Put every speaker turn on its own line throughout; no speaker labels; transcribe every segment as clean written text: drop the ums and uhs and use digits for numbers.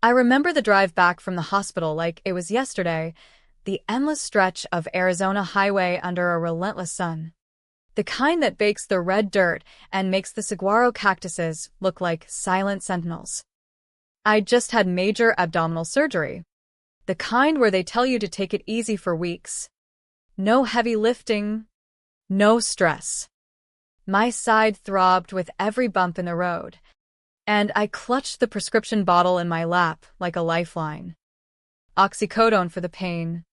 I remember the drive back from the hospital like it was yesterday, the endless stretch of Arizona highway under a relentless sun. The kind that bakes the red dirt and makes the saguaro cactuses look like silent sentinels. I just had major abdominal surgery. The kind where they tell you to take it easy for weeks. No heavy lifting, no stress. My side throbbed with every bump in the road, and I clutched the prescription bottle in my lap like a lifeline. Oxycodone for the pain,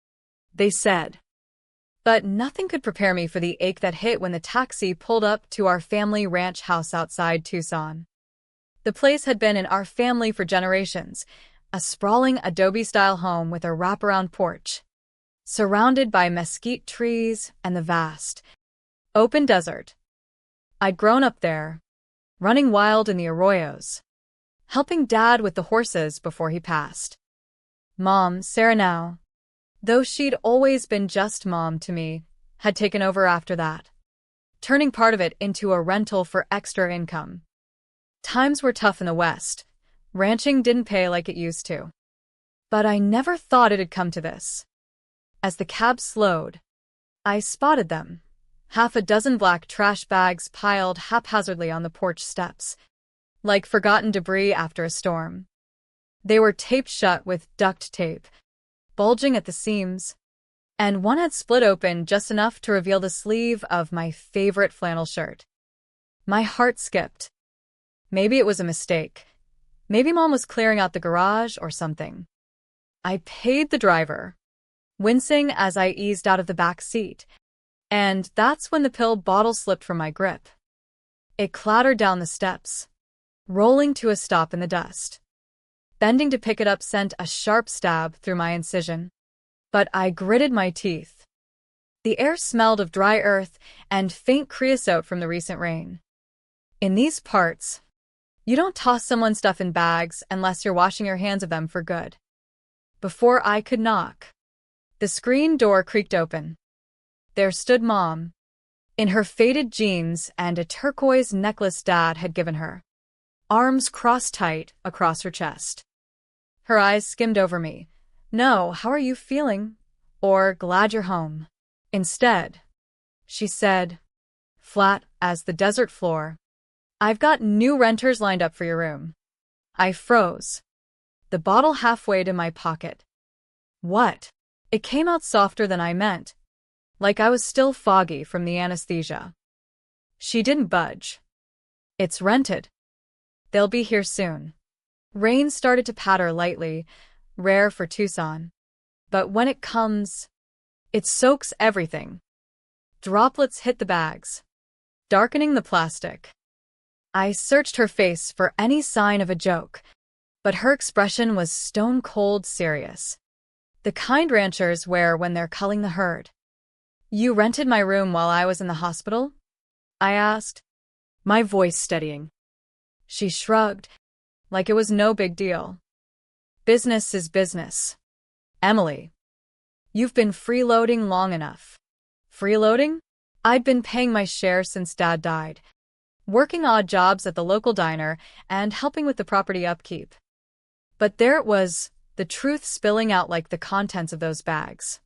they said. But nothing could prepare me for the ache that hit when the taxi pulled up to our family ranch house outside Tucson. The place had been in our family for generations, a sprawling adobe-style home with a wraparound porch, surrounded by mesquite trees and the vast, open desert. I'd grown up there, running wild in the arroyos, helping Dad with the horses before he passed. Mom, Sarah now, though she'd always been just Mom to me, had taken over after that, turning part of it into a rental for extra income. Times were tough in the West. Ranching didn't pay like it used to. But I never thought it'd come to this. As the cab slowed, I spotted them, half a dozen black trash bags piled haphazardly on the porch steps, like forgotten debris after a storm. They were taped shut with duct tape, bulging at the seams, and one had split open just enough to reveal the sleeve of my favorite flannel shirt. My heart skipped. Maybe it was a mistake. Maybe Mom was clearing out the garage or something. I paid the driver, wincing as I eased out of the back seat, and that's when the pill bottle slipped from my grip. It clattered down the steps, rolling to a stop in the dust. Bending to pick it up sent a sharp stab through my incision, but I gritted my teeth. The air smelled of dry earth and faint creosote from the recent rain. In these parts, you don't toss someone's stuff in bags unless you're washing your hands of them for good. Before I could knock, the screen door creaked open. There stood Mom, in her faded jeans and a turquoise necklace Dad had given her, arms crossed tight across her chest. Her eyes skimmed over me. No, how are you feeling? Or glad you're home. Instead, she said, flat as the desert floor, I've got new renters lined up for your room. I froze, the bottle halfway to my pocket. What? It came out softer than I meant, like I was still foggy from the anesthesia. She didn't budge. It's rented. They'll be here soon. Rain started to patter lightly, rare for Tucson. But when it comes, it soaks everything. Droplets hit the bags, darkening the plastic. I searched her face for any sign of a joke, but her expression was stone-cold serious. The kind ranchers wear when they're culling the herd. You rented my room while I was in the hospital? I asked, my voice steadying. She shrugged, like it was no big deal. Business is business. Emily, you've been freeloading long enough. Freeloading? I'd been paying my share since Dad died, working odd jobs at the local diner and helping with the property upkeep. But there it was, the truth spilling out like the contents of those bags.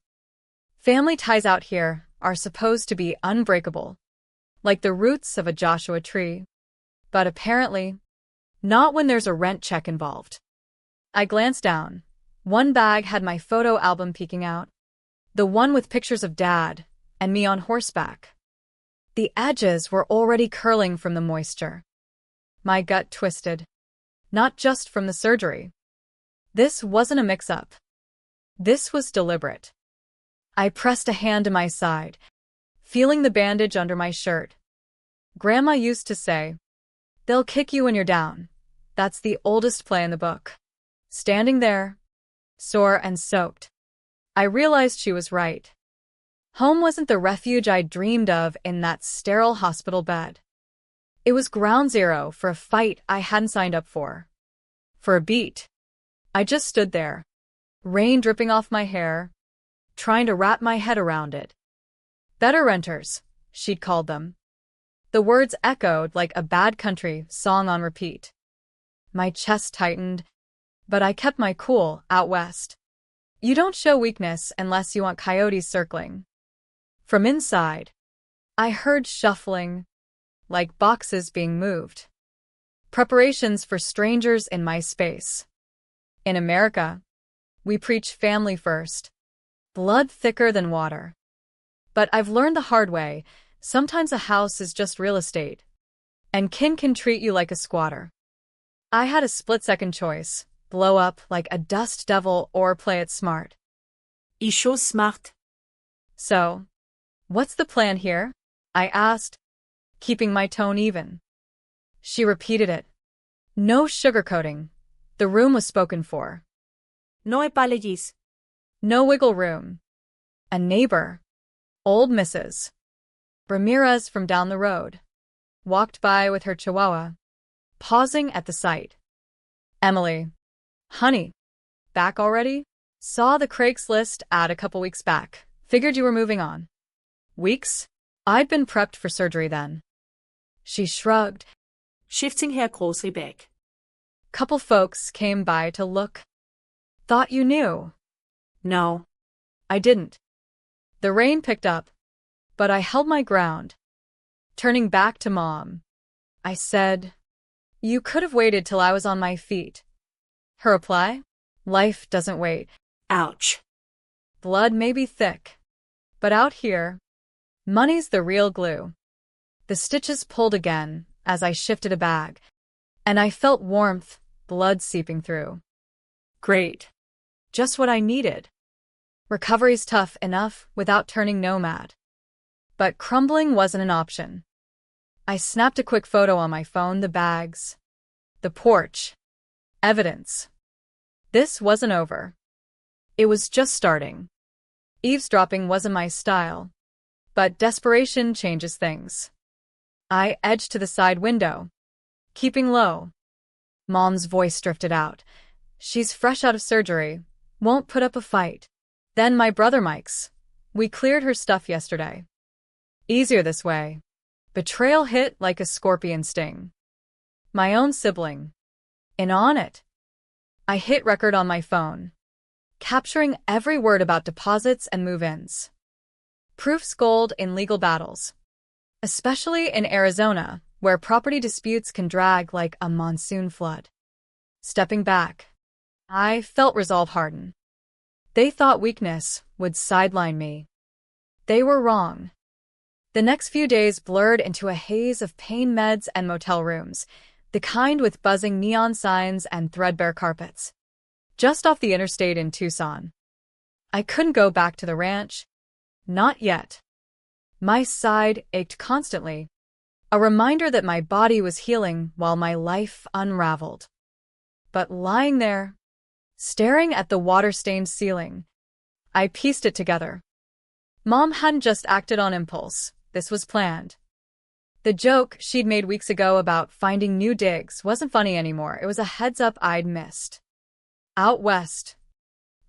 Family ties out here are supposed to be unbreakable, like the roots of a Joshua tree. But apparently, not when there's a rent check involved. I glanced down. One bag had my photo album peeking out, the one with pictures of Dad and me on horseback. The edges were already curling from the moisture. My gut twisted, not just from the surgery. This wasn't a mix-up. This was deliberate. I pressed a hand to my side, feeling the bandage under my shirt. Grandma used to say, they'll kick you when you're down. That's the oldest play in the book. Standing there, sore and soaked, I realized she was right. Home wasn't the refuge I dreamed of in that sterile hospital bed. It was ground zero for a fight I hadn't signed up for. For a beat, I just stood there, rain dripping off my hair, trying to wrap my head around it. Better renters, she'd called them. The words echoed like a bad country song on repeat. My chest tightened. But I kept my cool out west. You don't show weakness unless you want coyotes circling. From inside, I heard shuffling, like boxes being moved. Preparations for strangers in my space. In America, we preach family first. Blood thicker than water. But I've learned the hard way, sometimes a house is just real estate. And kin can treat you like a squatter. I had a split-second choice, blow up like a dust devil or play it smart.
I chose smart.
So, what's the plan here? I asked, keeping my tone even. She repeated it. No sugarcoating. The room was spoken for.
No apologies.
No wiggle room. A neighbor, old Mrs. Ramirez from down the road, walked by with her chihuahua, pausing at the sight. Emily. Honey. Back already? Saw the Craigslist ad a couple weeks back. Figured you were moving on. Weeks? I'd been prepped for surgery then. She shrugged.
Shifting her grocery bag.
Couple folks came by to look. Thought you knew.
No.
I didn't. The rain picked up, but I held my ground. Turning back to Mom, I said, you could have waited till I was on my feet. Her reply? Life doesn't wait.
Ouch.
Blood may be thick, but out here, money's the real glue. The stitches pulled again as I shifted a bag, and I felt warmth, blood seeping through. Great. Just what I needed. Recovery's tough enough without turning nomad. But crumbling wasn't an option. I snapped a quick photo on my phone, the bags, the porch, evidence. This wasn't over. It was just starting. Eavesdropping wasn't my style, but desperation changes things. I edged to the side window, keeping low. Mom's voice drifted out. She's fresh out of surgery, won't put up a fight. Then my brother Mike's. We cleared her stuff yesterday. Easier this way. Betrayal hit like a scorpion sting. My own sibling. In on it. I hit record on my phone, capturing every word about deposits and move-ins. Proof's gold in legal battles. Especially in Arizona, where property disputes can drag like a monsoon flood. Stepping back, I felt resolve harden. They thought weakness would sideline me. They were wrong. The next few days blurred into a haze of pain meds and motel rooms, the kind with buzzing neon signs and threadbare carpets. Just off the interstate in Tucson. I couldn't go back to the ranch. Not yet. My side ached constantly, a reminder that my body was healing while my life unraveled. But lying there, staring at the water-stained ceiling, I pieced it together. Mom hadn't just acted on impulse. This was planned. The joke she'd made weeks ago about finding new digs wasn't funny anymore. It was a heads-up I'd missed. Out west,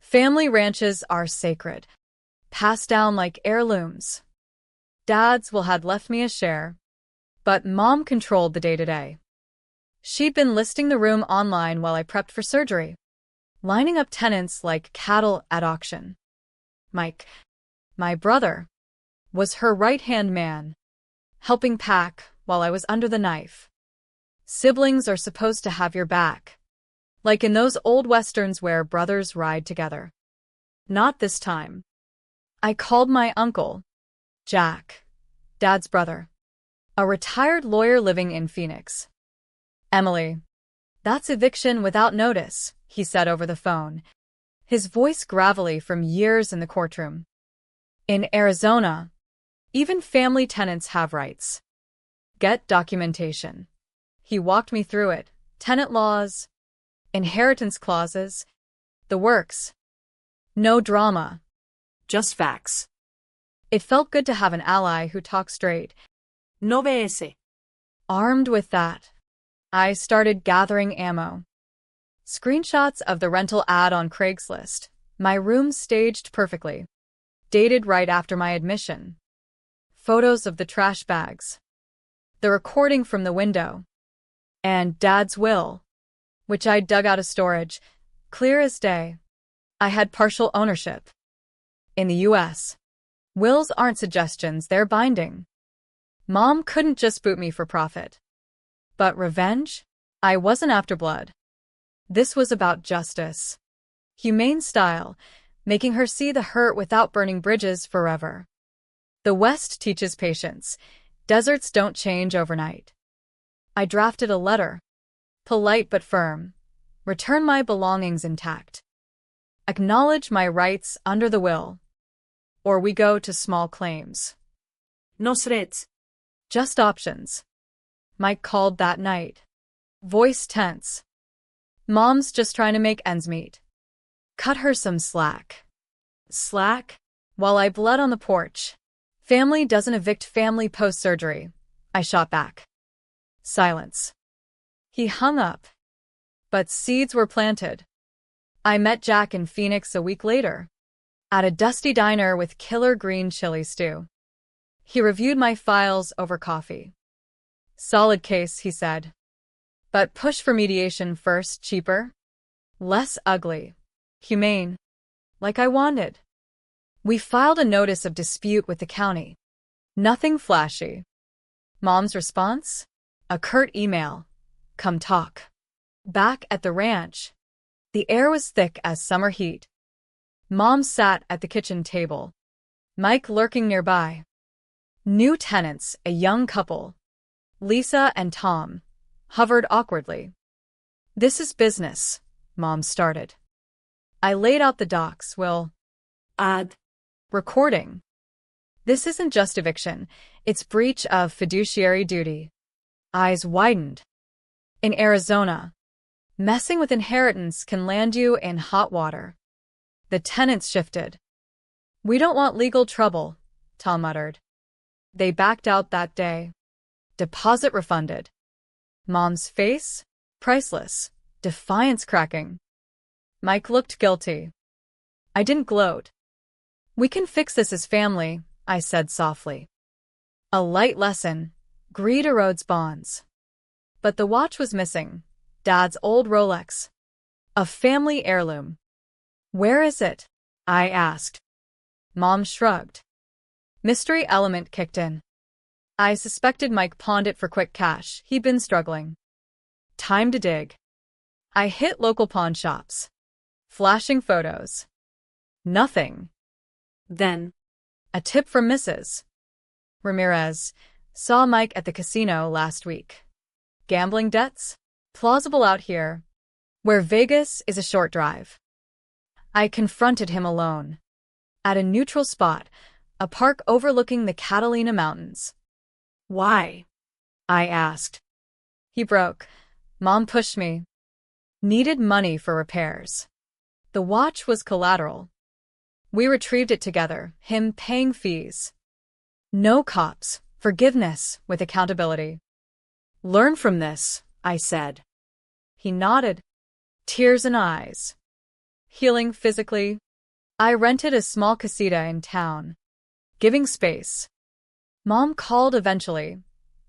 family ranches are sacred, passed down like heirlooms. Dad's will had left me a share, but Mom controlled the day-to-day. She'd been listing the room online while I prepped for surgery, lining up tenants like cattle at auction. Mike, my brother, was her right-hand man, helping pack while I was under the knife. Siblings are supposed to have your back, like in those old westerns where brothers ride together. Not this time. I called my uncle, Jack, Dad's brother, a retired lawyer living in Phoenix. Emily, that's eviction without notice, he said over the phone, his voice gravelly from years in the courtroom. In Arizona, even family tenants have rights. Get documentation. He walked me through it. Tenant laws, inheritance clauses, the works. No drama.
Just facts.
It felt good to have an ally who talked straight.
No BS.
Armed with that, I started gathering ammo. Screenshots of the rental ad on Craigslist, my room staged perfectly, dated right after my admission. Photos of the trash bags, the recording from the window, and Dad's will, which I dug out of storage, Clear as day. I had partial ownership. In the US, wills aren't suggestions, they're binding. Mom couldn't just boot me for profit. But revenge? I wasn't after blood. This was about justice. Humane style, making her see the hurt without burning bridges forever. The West teaches patience. Deserts don't change overnight. I drafted a letter. Polite but firm. Return my belongings intact. Acknowledge my rights under the will. Or we go to small claims.
No threats.
Just options. Mike called that night. Voice tense. Mom's just trying to make ends meet. Cut her some slack. Slack? While I bled on the porch. Family doesn't evict family post-surgery. I shot back. Silence. He hung up. But seeds were planted. I met Jack in Phoenix a week later. At a dusty diner with killer green chili stew. He reviewed my files over coffee. Solid case, he said. But push for mediation first, cheaper. Less ugly. Humane. Like I wanted. We filed a notice of dispute with the county. Nothing flashy. Mom's response? A curt email. Come talk. Back at the ranch. The air was thick as summer heat. Mom sat at the kitchen table. Mike lurking nearby. New tenants, a young couple. Lisa and Tom. Hovered awkwardly. This is business, Mom started. I laid out the docs, will
Add.
recording. This isn't just eviction, it's breach of fiduciary duty. Eyes widened. In Arizona, messing with inheritance can land you in hot water. The tenants shifted. We don't want legal trouble, Tom muttered. They backed out that day. Deposit refunded. Mom's face? Priceless. Defiance cracking. Mike looked guilty. I didn't gloat. We can fix this as family, I said softly. A light lesson. Greed erodes bonds. But the watch was missing. Dad's old Rolex. A family heirloom. Where is it? I asked. Mom shrugged. Mystery element kicked in. I suspected Mike pawned it for quick cash. He'd been struggling. Time to dig. I hit local pawn shops. Flashing photos. Nothing.
Then.
A tip from Mrs. Ramirez. Saw Mike at the casino last week. Gambling debts? Plausible out here, where Vegas is a short drive. I confronted him alone. At a neutral spot, a park overlooking the Catalina Mountains.
Why?
I asked. He broke. Mom pushed me. Needed money for repairs. The watch was collateral. We retrieved it together, him paying fees. No cops, forgiveness with accountability. Learn from this, I said. He nodded. Tears in eyes. Healing physically. I rented a small casita in town. Giving space. Mom called eventually.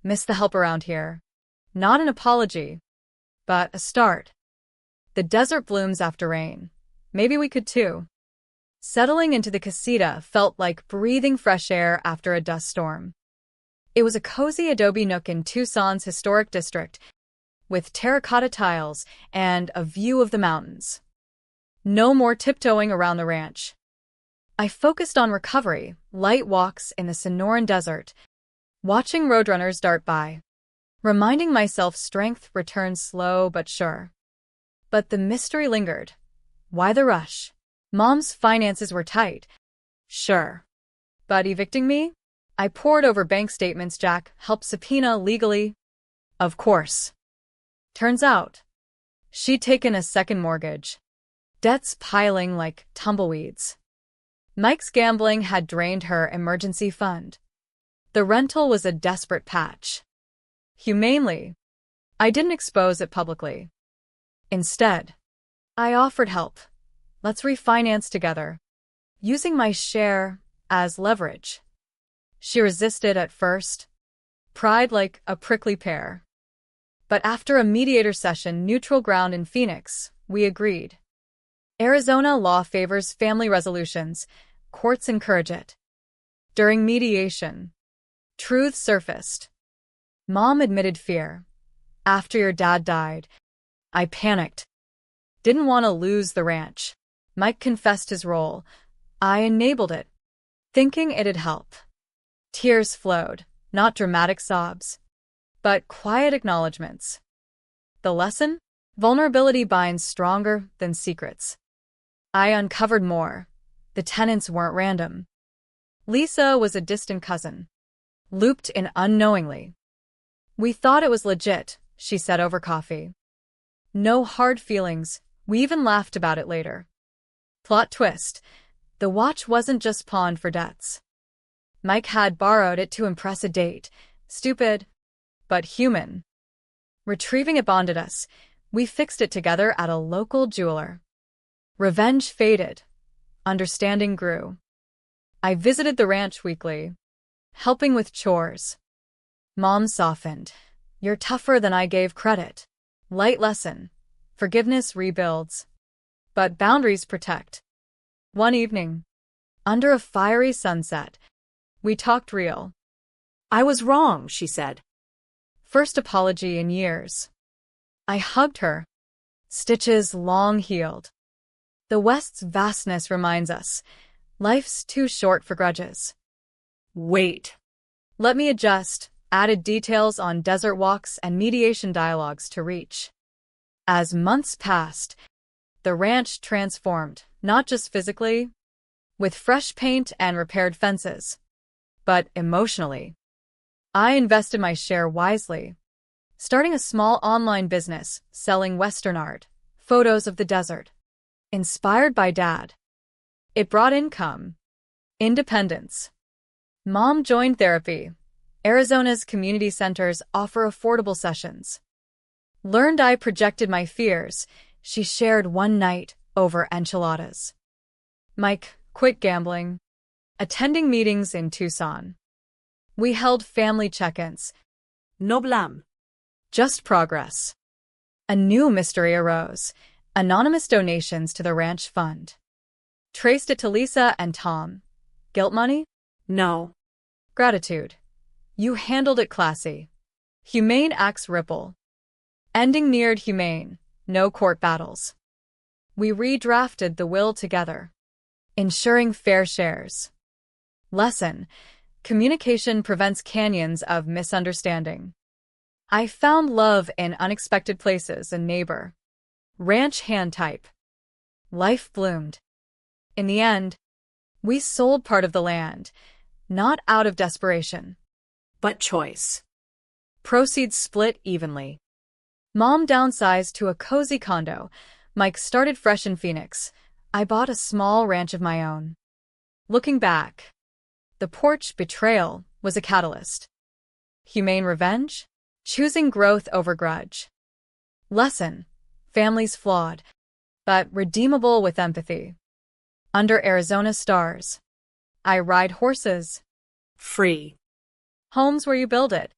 Missed the help around here. Not an apology, but a start. The desert blooms after rain. Maybe we could too. Settling into the casita felt like breathing fresh air after a dust storm. It was a cozy adobe nook in Tucson's historic district, with terracotta tiles and a view of the mountains. No more tiptoeing around the ranch. I focused on recovery, light walks in the Sonoran Desert, watching roadrunners dart by, reminding myself strength returns slow but sure. But the mystery lingered. Why the rush? Mom's finances were tight. Sure. But evicting me? I pored over bank statements Jack helped subpoena legally. Of course. Turns out, she'd taken a second mortgage. Debts piling like tumbleweeds. Mike's gambling had drained her emergency fund. The rental was a desperate patch. Humanely, I didn't expose it publicly. Instead, I offered help. Let's refinance together, using my share as leverage. She resisted at first, pride like a prickly pear. But after a mediator session, neutral ground in Phoenix, we agreed. Arizona law favors family resolutions. Courts encourage it. During mediation, truth surfaced. Mom admitted fear. After your dad died, I panicked. Didn't want to lose the ranch. Mike confessed his role. I enabled it, thinking it'd help. Tears flowed, not dramatic sobs, but quiet acknowledgments. The lesson? Vulnerability binds stronger than secrets. I uncovered more. The tenants weren't random. Lisa was a distant cousin, looped in unknowingly. We thought it was legit, she said over coffee. No hard feelings, we even laughed about it later. Plot twist. The watch wasn't just pawned for debts. Mike had borrowed it to impress a date. Stupid, but human. Retrieving it bonded us. We fixed it together at a local jeweler. Revenge faded. Understanding grew. I visited the ranch weekly, helping with chores. Mom softened. You're tougher than I gave credit. Light lesson. Forgiveness rebuilds. But boundaries protect. One evening, under a fiery sunset, we talked real.
I was wrong, she said.
First apology in years. I hugged her. Stitches long healed. The West's vastness reminds us, life's too short for grudges.
Wait.
Let me adjust, added details on desert walks and mediation dialogues to reach. As months passed, the ranch transformed, not just physically, with fresh paint and repaired fences, but emotionally. I invested my share wisely, starting a small online business selling Western art, photos of the desert, inspired by Dad. It brought income, independence. Mom joined therapy. Arizona's community centers offer affordable sessions. Learned I projected my fears. She shared one night over enchiladas. Mike quit gambling, attending meetings in Tucson. We held family check-ins.
No blam.
Just progress. A new mystery arose. Anonymous donations to the ranch fund. Traced it to Lisa and Tom. Guilt money?
No.
Gratitude. You handled it classy. Humane acts ripple. Ending neared humane. No court battles. We redrafted the will together, ensuring fair shares. Lesson. Communication prevents canyons of misunderstanding. I found love in unexpected places. A neighbor. Ranch hand type. Life bloomed. In the end, we sold part of the land, not out of desperation,
But choice.
proceeds split evenly. Mom downsized to a cozy condo. Mike started fresh in Phoenix. I bought a small ranch of my own. Looking back, the porch betrayal was a catalyst. Humane revenge? Choosing growth over grudge. Lesson. Families flawed, but redeemable with empathy. Under Arizona stars. I ride horses.
Free.
Homes where you build it.